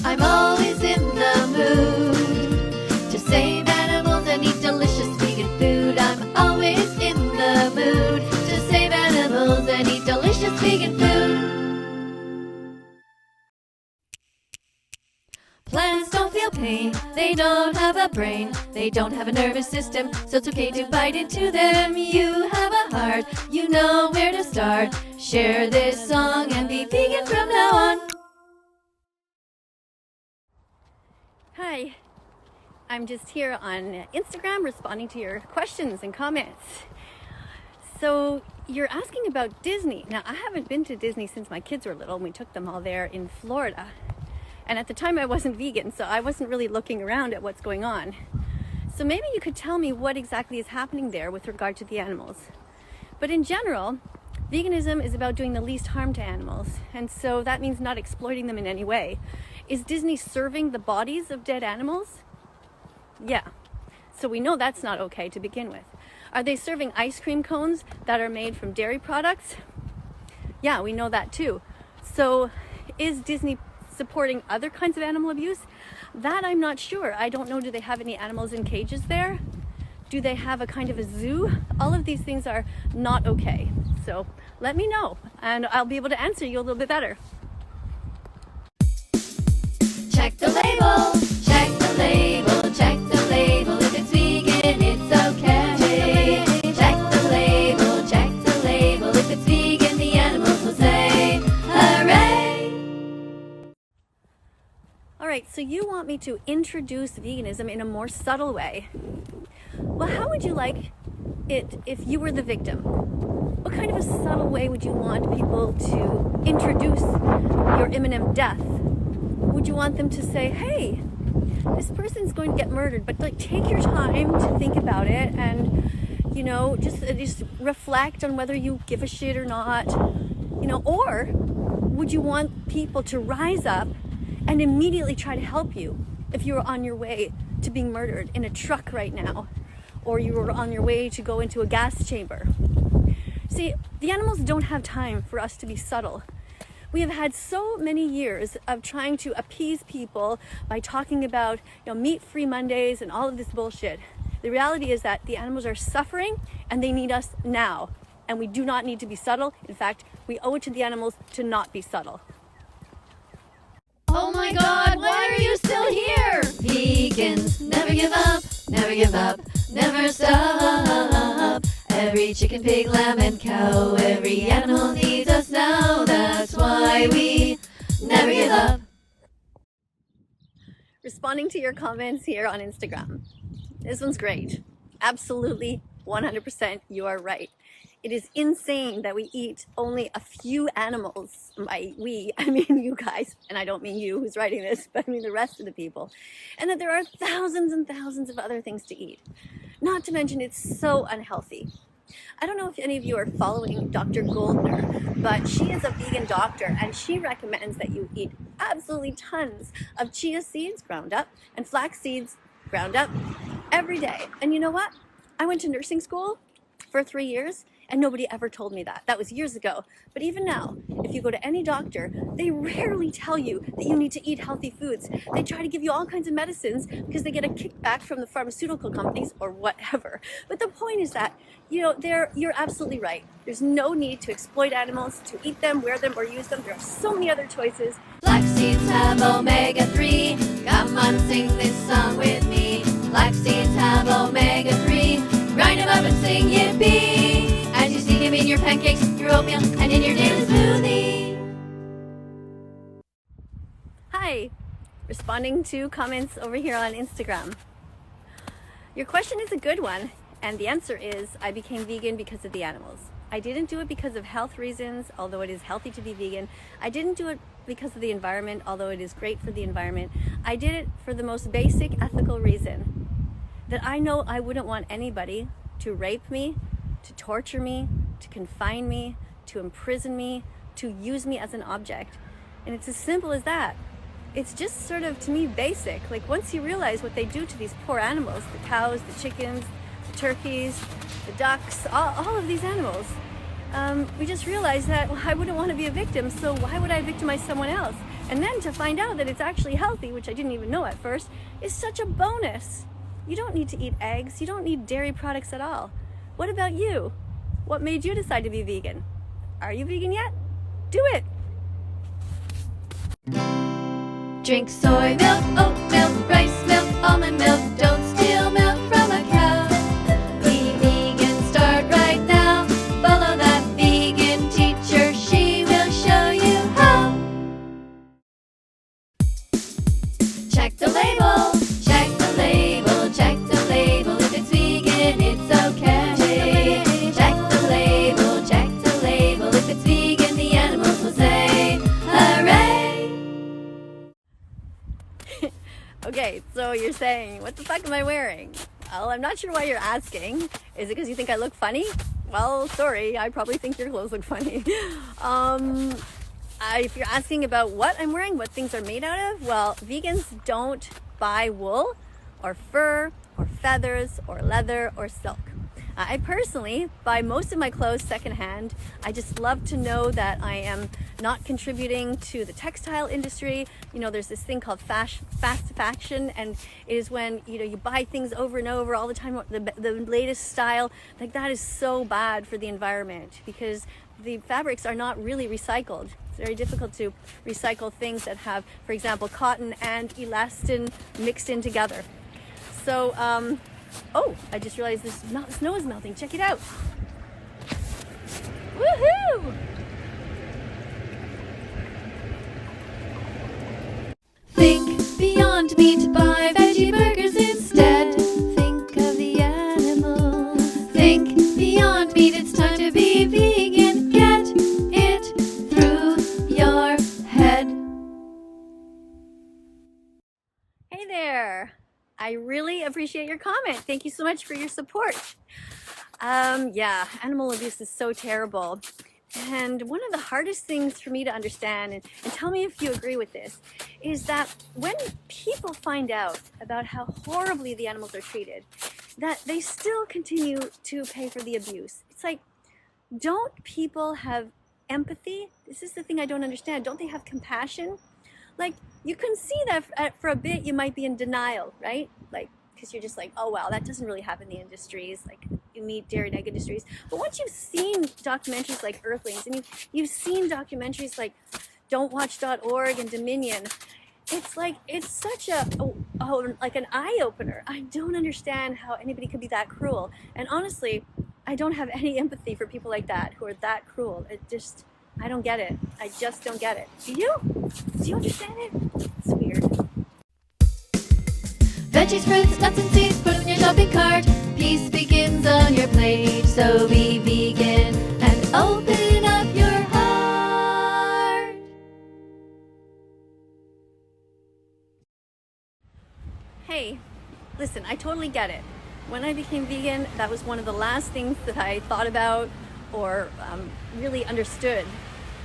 I'm always in the mood to save animals and eat delicious vegan food. I'm always in the mood to save animals and eat delicious vegan food. Plants don't feel pain, they don't have a brain, they don't have a nervous system, so it's okay to bite into them. You have a heart, you know where to start. Share this song and be vegan from now on. Hi, I'm just here on Instagram responding to your questions and comments. So you're asking about Disney. Now, I haven't been to Disney since my kids were little, and we took them all there in Florida. And at the time I wasn't vegan, so I wasn't really looking around at what's going on. So maybe you could tell me what exactly is happening there with regard to the animals. But in general, veganism is about doing the least harm to animals. And so that means not exploiting them in any way. Is Disney serving the bodies of dead animals? Yeah. So we know that's not okay to begin with. Are they serving ice cream cones that are made from dairy products? Yeah, we know that too. So is Disney supporting other kinds of animal abuse? That I'm not sure. I don't know. Do they have any animals in cages there? Do they have a kind of a zoo? All of these things are not okay. So let me know and I'll be able to answer you a little bit better. Check the label, check the label, check the label. If it's vegan, it's okay. Check the label, check the label. If it's vegan, the animals will say, hooray! All right, so you want me to introduce veganism in a more subtle way. Well, how would you like it if you were the victim? What kind of a subtle way would you want people to introduce your imminent death? Would you want them to say, hey, this person's going to get murdered, but like take your time to think about it and, you know, just reflect on whether you give a shit or not, you know, or would you want people to rise up and immediately try to help you if you were on your way to being murdered in a truck right now, or you were on your way to go into a gas chamber? See, the animals don't have time for us to be subtle. We have had so many years of trying to appease people by talking about, you know, meat-free Mondays and all of this bullshit. The reality is that the animals are suffering and they need us now. And we do not need to be subtle. In fact, we owe it to the animals to not be subtle. Oh my God, why are you still here? Vegans never give up, never give up, never stop. Every chicken, pig, lamb, and cow, every animal needs us now. That's why we never give up. Responding to your comments here on Instagram. This one's great. Absolutely, 100%, you are right. It is insane that we eat only a few animals. By we, I mean you guys, and I don't mean you who's writing this, but I mean the rest of the people. And that there are thousands and thousands of other things to eat. Not to mention it's so unhealthy. I don't know if any of you are following Dr. Goldner, but she is a vegan doctor and she recommends that you eat absolutely tons of chia seeds ground up and flax seeds ground up every day. And you know what? I went to nursing school for 3 years and nobody ever told me that. That was years ago. But even now, if you go to any doctor, they rarely tell you that you need to eat healthy foods. They try to give you all kinds of medicines because they get a kickback from the pharmaceutical companies or whatever. But the point is that, you know, you're absolutely right. There's no need to exploit animals, to eat them, wear them, or use them. There are so many other choices. Flax seeds have omega-3. Come on, sing this song with me. Flax seeds have omega-3. Grind them up and sing yippee. As you see them in your pancakes, your oatmeal, and in your daily smoothie. Hi, responding to comments over here on Instagram. Your question is a good one, and the answer is I became vegan because of the animals. I didn't do it because of health reasons, although it is healthy to be vegan. I didn't do it because of the environment, although it is great for the environment. I did it for the most basic ethical reason, that I know I wouldn't want anybody to rape me, to torture me, to confine me, to imprison me, to use me as an object. And it's as simple as that. It's just sort of, to me, basic. Like once you realize what they do to these poor animals, the cows, the chickens, the turkeys, the ducks, all of these animals, we just realize that, well, I wouldn't want to be a victim, so why would I victimize someone else? And then to find out that it's actually healthy, which I didn't even know at first, is such a bonus. You don't need to eat eggs. You don't need dairy products at all. What about you? What made you decide to be vegan? Are you vegan yet? Do it. Drink soy milk, oat milk, rice milk, almond milk. Don't steal milk from a cow. Be vegan, start right now. Follow that vegan teacher. She will show you how. Check the label, check the label, check the label. If it's vegan, it's okay. Check the label, check the label. If it's vegan, the animals will say, hooray! Okay, so you're saying, what the fuck am I wearing? Well, I'm not sure why you're asking. Is it because you think I look funny? Well, sorry, I probably think your clothes look funny. If you're asking about what I'm wearing, what things are made out of, well, vegans don't buy wool or fur or feathers or leather or silk. I personally buy most of my clothes secondhand. I just love to know that I am not contributing to the textile industry. You know, there's this thing called fast fashion, and it is when, you know, you buy things over and over all the time, the latest style. Like, that is so bad for the environment because the fabrics are not really recycled. It's very difficult to recycle things that have, for example, cotton and elastin mixed in together. So, oh, I just realized this snow is melting. Check it out. Woohoo! Think beyond meat, buy veggie burgers instead. Think of the animals. Think beyond meat, it's time to be vegan. Get it through your head. Hey there. I really appreciate your comment. Thank you so much for your support. Yeah, animal abuse is so terrible. And one of the hardest things for me to understand, and tell me if you agree with this, is that when people find out about how horribly the animals are treated, that they still continue to pay for the abuse. It's like, don't people have empathy? This is the thing I don't understand. Don't they have compassion? Like, you can see that for a bit you might be in denial, right? Like, because you're just like, oh, well, that doesn't really happen in the industries, like meat, dairy, and egg industries. But once you've seen documentaries like Earthlings, and you've seen documentaries like don'twatch.org and Dominion, it's like, it's such like an eye-opener. I don't understand how anybody could be that cruel. And honestly, I don't have any empathy for people like that who are that cruel. I don't get it. I just don't get it. Do you? Do you understand it? It's weird. Veggies, fruits, nuts, and seeds, put them in your shopping cart. Peace begins on your plate, so be vegan and open up your heart. Hey, listen, I totally get it. When I became vegan, that was one of the last things that I thought about or really understood.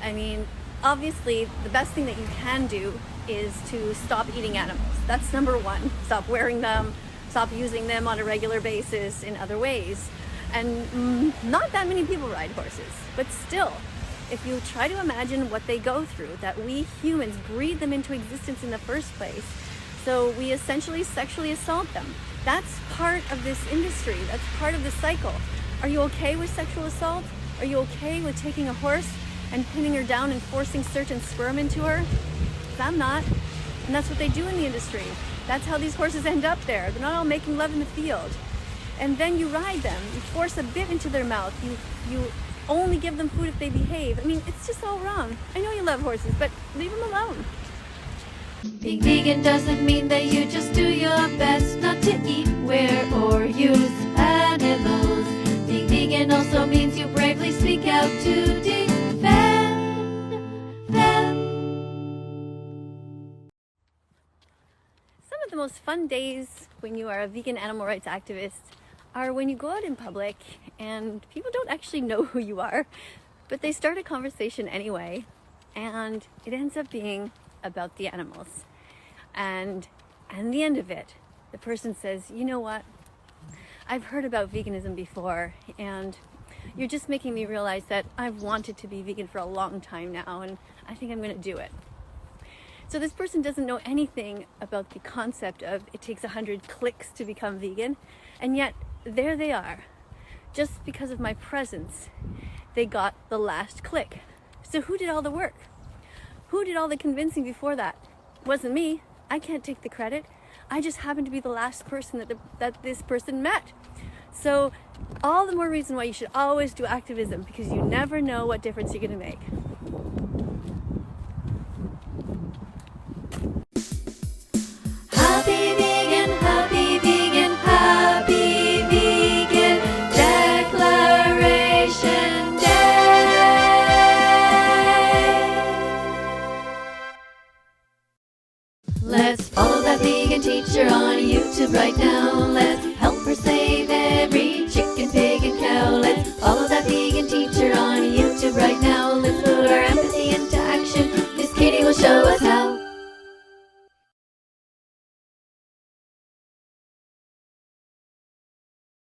I mean, obviously, the best thing that you can do is to stop eating animals. That's number one. Stop wearing them, stop using them on a regular basis in other ways. And not that many people ride horses, but still, if you try to imagine what they go through, that we humans breed them into existence in the first place, so we essentially sexually assault them. That's part of this industry. That's part of the cycle. Are you okay with sexual assault? Are you okay with taking a horse and pinning her down and forcing certain sperm into her? 'Cause I'm not. And that's what they do in the industry. That's how these horses end up there. They're not all making love in the field. And then you ride them. You force a bit into their mouth. You only give them food if they behave. I mean, it's just all wrong. I know you love horses, but leave them alone. Being vegan doesn't mean that you just do your best not to eat, wear, or use animals. Being vegan also means you bravely speak out to defend them. Some of the most fun days when you are a vegan animal rights activist are when you go out in public and people don't actually know who you are, but they start a conversation anyway, and it ends up being about the animals. And at the end of it, the person says, you know what? I've heard about veganism before, and you're just making me realize that I've wanted to be vegan for a long time now, and I think I'm going to do it. So this person doesn't know anything about the concept of it takes 100 clicks to become vegan, and yet there they are. Just because of my presence, they got the last click. So who did all the work? Who did all the convincing before that? It wasn't me. I can't take the credit. I just happened to be the last person that this person met. So all the more reason why you should always do activism, because you never know what difference you're going to make. Happy vegan, happy vegan, happy vegan Declaration Day. Let's follow that vegan teacher on YouTube right now. Let's help her save every chicken, pig, and cow. Let's follow that vegan teacher on YouTube right now. Let's put our empathy into action. Miss Katie will show us